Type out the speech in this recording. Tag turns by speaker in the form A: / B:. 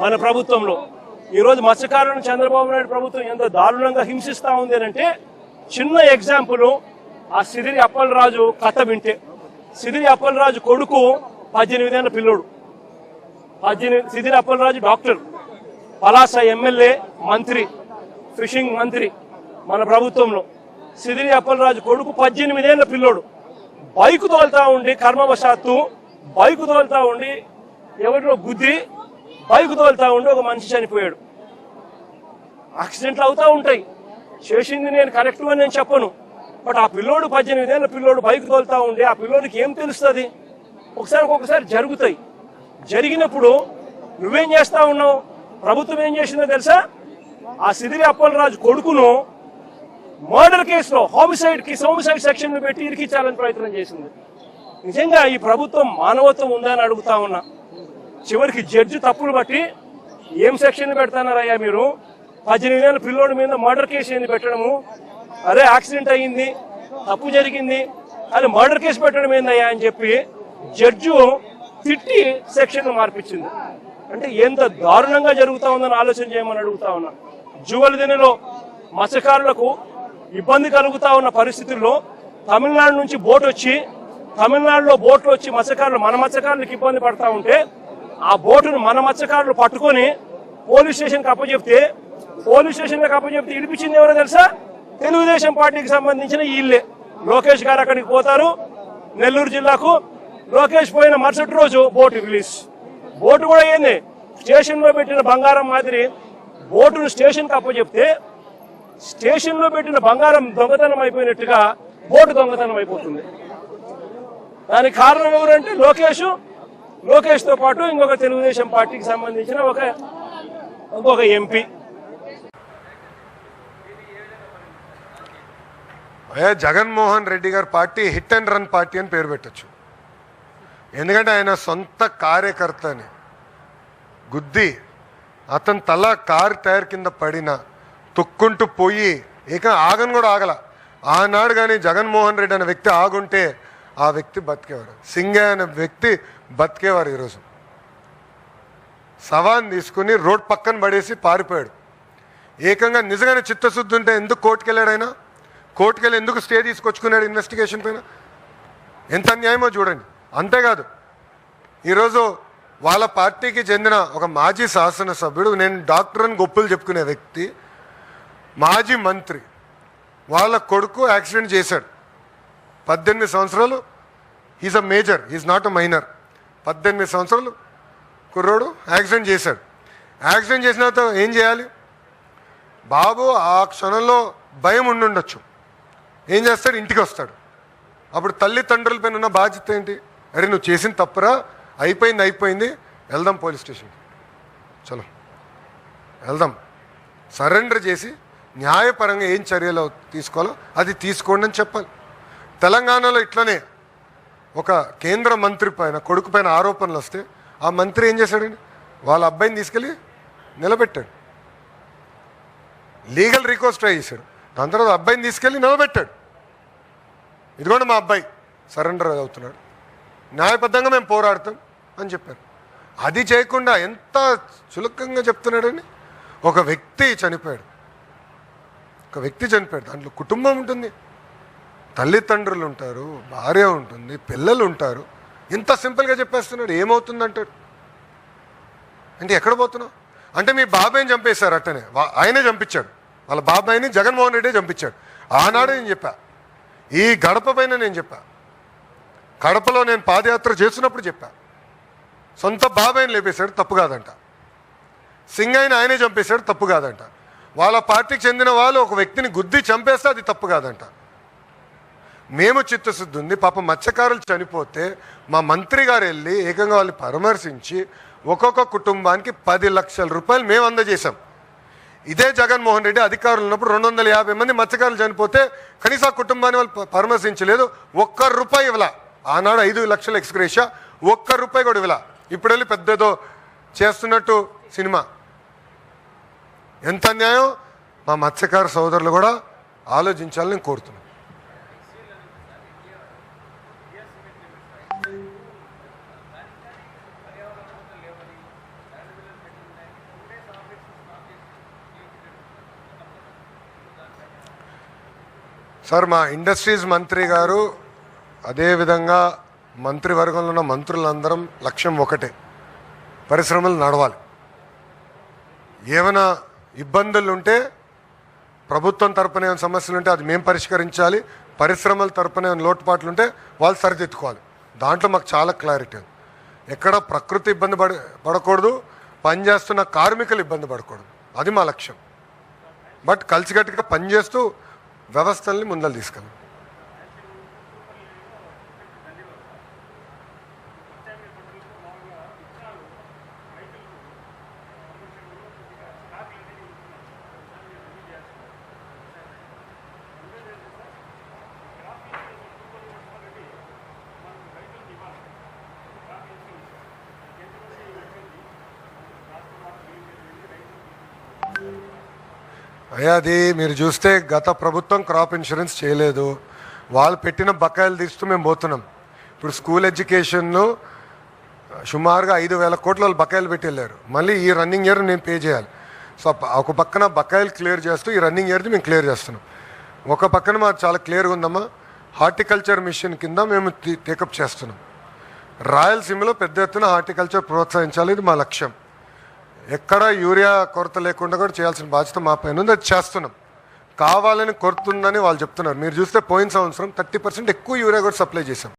A: మన ప్రభుత్వంలో. ఈరోజు మత్స్యకారులను చంద్రబాబు నాయుడు ప్రభుత్వం ఎంత దారుణంగా హింసిస్తా ఉంది అంటే చిన్న ఎగ్జాంపుల్, ఆ సిదిరి అప్పలరాజు కథ వింటే. సిదిరి అప్పలరాజు కొడుకు 18 ఏళ్ల పిల్లోడు. సిదిరి అప్పలరాజు డాక్టర్, పలాస ఎమ్మెల్యే, మంత్రి, ఫిషింగ్ మంత్రి మన ప్రభుత్వంలో. సిదిరి అప్పలరాజు కొడుకు 18 ఏళ్ల పిల్లోడు బైకు తోలుతా ఉండి, కర్మవశాత్తు బైకు తోలుతా ఉండి ఎవరిలో గుద్ది బైకు తోలుతా ఉండి ఒక మనిషి చనిపోయాడు. యాక్సిడెంట్లు అవుతా ఉంటాయి, చేసింది నేను కరెక్ట్ అని నేను చెప్పను. బట్ ఆ పిల్లోడు 18 ఏళ్ల పిల్లోడు బైక్ తోలుతా ఉండి ఆ పిల్లోడికి ఏం తెలుస్తుంది? ఒకసారి జరుగుతాయి. జరిగినప్పుడు నువ్వేం చేస్తా ఉన్నావు? ప్రభుత్వం ఏం చేసిందో తెలుసా? ఆ సిదిరి అప్పలరాజు కొడుకును మర్డర్ కేసులో హోమిసైడ్ సెక్షన్ పెట్టి ఇరికించాలని ప్రయత్నం చేసింది. నిజంగా ఈ ప్రభుత్వం మానవత్వం ఉందా అని అడుగుతా ఉన్నా. చివరికి జడ్జి తప్పులు బట్టి ఏం సెక్షన్ పెడతానారయ్యా మీరు? 18 ఏళ్ల పిల్లోడి మీద మర్డర్ కేసు ఏంది పెట్టడము? అరే యాక్సిడెంట్ అయ్యింది, తప్పు జరిగింది, అది మర్డర్ కేసు పెట్టడం ఏందయ్యా అని చెప్పి జడ్జు తిట్టి సెక్షన్ మార్పించింది. అంటే ఎంత దారుణంగా జరుగుతా ఉందని ఆలోచన చేయమని అడుగుతా ఉన్నా. జువలదినెలో మత్స్యకారులకు ఇబ్బంది కలుగుతా ఉన్న పరిస్థితుల్లో తమిళనాడు నుంచి తమిళనాడులో బోట్లు వచ్చి మన మత్స్యకారులకు ఇబ్బంది పడతా ఉంటే ఆ బోటును మన మత్స్యకారులు పట్టుకొని పోలీస్ స్టేషన్కి అప్పచెప్తే ఇడిపించింది ఎవరో తెలుసా? తెలుగుదేశం పార్టీకి సంబంధించిన వీళ్ళే. లోకేష్ గారు అక్కడికి పోతారు, నెల్లూరు జిల్లాకు. లోకేష్ పోయిన మరుసటి రోజు బోటు రిలీజ్. బోటు కూడా ఏంది, స్టేషన్ లో పెట్టిన బంగారం మాదిరి బోటును స్టేషన్ కి అప్పచెప్తే స్టేషన్ లో పెట్టిన బంగారం దొంగతనం అయిపోయినట్టుగా బోటు దొంగతనం అయిపోతుంది. దానికి కారణం ఎవరంటే లోకేష్ తో పాటు ఇంకొక తెలుగుదేశం పార్టీకి సంబంధించిన ఇంకొక ఎంపీ.
B: జగన్మోహన్ రెడ్డి గారి party hit and run party అని పేరు పెట్టచ్చు. ఎందుకంటే ఆయన సొంత కార్యకర్తని గుద్ది అతని తల కారు టైర్ కింద పడిన తొక్కుంటూ పోయి ఆగను కూడా ఆగల. ఆనాడు కానీ జగన్మోహన్ రెడ్డి అనే వ్యక్తి ఆగుంటే ఆ వ్యక్తి బతికేవారు. సింగయ్య అనే వ్యక్తి బతికేవారు. ఈరోజు సవాన్ తీసుకుని రోడ్ పక్కన పడేసి పారిపోయాడు. ఏకంగా నిజంగానే చిత్తశుద్ధి ఉంటే ఎందుకు కోర్టుకెళ్ళాడు? ఆయన కోర్టుకెళ్ళి ఎందుకు స్టే తీసుకొచ్చుకున్నాడు ఇన్వెస్టిగేషన్ పైన? ఎంత అన్యాయమో చూడండి. అంతేకాదు, ఈరోజు వాళ్ళ పార్టీకి చెందిన ఒక మాజీ శాసనసభ్యుడు, నేను డాక్టర్ అని గొప్పలు చెప్పుకునే వ్యక్తి, మాజీ మంత్రి, వాళ్ళ కొడుకు యాక్సిడెంట్ చేశాడు. 18 సంవత్సరాలు. He's a major, he's not a minor. 18 సంవత్సరాలు కుర్రోడు యాక్సిడెంట్ చేశాడు. యాక్సిడెంట్ చేసిన తర్వాత ఏం చేయాలి? బాబు ఆ క్షణంలో భయం ఉండుండొచ్చు. ఏం చేస్తాడు? ఇంటికి వస్తాడు. అప్పుడు తల్లిదండ్రుల పైన ఉన్న బాధ్యత ఏంటి? అరే నువ్వు చేసిన తప్పురా, అయిపోయింది, వెళ్దాం పోలీస్ స్టేషన్కి, చలో వెళ్దాం, సరెండర్ చేసి న్యాయపరంగా ఏం చర్యలు తీసుకోవాలో అది తీసుకోండి అని చెప్పాలి. తెలంగాణలో ఇట్లనే ఒక కేంద్ర మంత్రి పైన కొడుకు పైన ఆరోపణలు వస్తే ఆ మంత్రి ఏం చేశాడండి? వాళ్ళ అబ్బాయిని తీసుకెళ్ళి నిలబెట్టాడు. లీగల్ రిక్వెస్ట్ ట్రై చేశాడు. దాని తర్వాత అబ్బాయిని తీసుకెళ్ళి నిలబెట్టాడు. ఇదిగోండి మా అబ్బాయి సరెండర్ అవుతున్నాడు, న్యాయబద్ధంగా మేము పోరాడతాం అని చెప్పారు. అది చేయకుండా ఎంత చులకంగా చెప్తున్నాడని. ఒక వ్యక్తి చనిపోయాడు, దాంట్లో కుటుంబం ఉంటుంది, తల్లిదండ్రులు ఉంటారు, భార్య ఉంటుంది, పిల్లలు ఉంటారు. ఇంత సింపుల్గా చెప్పేస్తున్నాడు. ఏమవుతుందంటాడు? అంటే ఎక్కడ పోతున్నావు అంటే మీ బాబాయిని చంపేశారు. అట్టనే ఆయనే చంపించాడు. వాళ్ళ బాబాయిని జగన్మోహన్ రెడ్డి చంపించాడు. ఆనాడు నేను చెప్పా, ఈ గడప పైన నేను చెప్పా, కడపలో నేను పాదయాత్ర చేస్తున్నప్పుడు చెప్పా, సొంత బాబాయిని లేపేశాడు, తప్పు కాదంట. సింగయ్యని ఆయనే చంపేశాడు, తప్పు కాదంట. వాళ్ళ పార్టీకి చెందిన వాళ్ళు ఒక వ్యక్తిని గుద్ది చంపేస్తే అది తప్పు కాదంట. మేము చిత్తశుద్ధి ఉంది. పాప మత్స్యకారులు చనిపోతే మా మంత్రి గారు వెళ్ళి ఏకంగా వాళ్ళని పరామర్శించి ఒక్కొక్క కుటుంబానికి 10 లక్షల రూపాయలు మేము అందజేశాం. ఇదే జగన్మోహన్ రెడ్డి అధికారులు ఉన్నప్పుడు 250 మంది మత్స్యకారులు చనిపోతే కనీసం ఆ కుటుంబాన్ని వాళ్ళు పరామర్శించలేదు. ₹1 ఇవ్వలా. ఆనాడు 5 లక్షల ఎక్స్గ్రేషియా, ₹1 కూడా ఇవ్వలా. ఇప్పుడు వెళ్ళి పెద్దదో చేస్తున్నట్టు సినిమా. ఎంత అన్యాయం! మా మత్స్యకార సోదరులు కూడా ఆలోచించాలని కోరుతున్నాను. సార్ మా ఇండస్ట్రీస్ మంత్రి గారు అదేవిధంగా మంత్రివర్గంలో ఉన్న మంత్రులందరం లక్ష్యం ఒకటే, పరిశ్రమలు నడవాలి. ఏమైనా ఇబ్బందులు ఉంటే ప్రభుత్వం తరపున ఏమైనా సమస్యలు ఉంటే అది మేము పరిష్కరించాలి, పరిశ్రమల తరపున ఏమైనా లోటుపాట్లు ఉంటే వాళ్ళు సరిదిద్దుకోవాలి. దాంట్లో మాకు చాలా క్లారిటీ ఉంది. ఎక్కడ ప్రకృతి ఇబ్బంది పడకూడదు, పనిచేస్తున్న కార్మికులు ఇబ్బంది పడకూడదు, అది మా లక్ష్యం. బట్ కలిసికట్టుగా పనిచేస్తూ వ్యవస్థల్ని ముందలు తీసుకెళ్ళాలి. అయ్యా అది మీరు చూస్తే గత ప్రభుత్వం క్రాప్ ఇన్సూరెన్స్ చేయలేదు, వాళ్ళు పెట్టిన బకాయిలు తీస్తూ మేము పోతున్నాం. ఇప్పుడు స్కూల్ ఎడ్యుకేషన్లో సుమారుగా 5,000 కోట్ల వాళ్ళు బకాయిలు పెట్టి వెళ్ళారు. మళ్ళీ ఈ రన్నింగ్ ఇయర్ నేను పే చేయాలి. సో ఒక పక్కన బకాయిలు క్లియర్ చేస్తూ ఈ రన్నింగ్ ఇయర్ది మేము క్లియర్ చేస్తున్నాం. ఒక పక్కన మాకు చాలా క్లియర్గా ఉందమ్మా, హార్టికల్చర్ మిషన్ కింద మేము టేకప్ చేస్తున్నాం. రాయలసీమలో పెద్ద ఎత్తున హార్టికల్చర్ ప్రోత్సహించాలి, ఇది మా లక్ష్యం. ఎక్కడ యూరియా కొరత లేకుండా కూడా చేయాల్సిన బాధ్యత మా పైన ఉంది, అది చేస్తున్నాం. కావాలని కొరత ఉందని వాళ్ళు చెప్తున్నారు. మీరు చూస్తే పోయిన సంవత్సరం 30% ఎక్కువ యూరియా కూడా సప్లై చేశాం.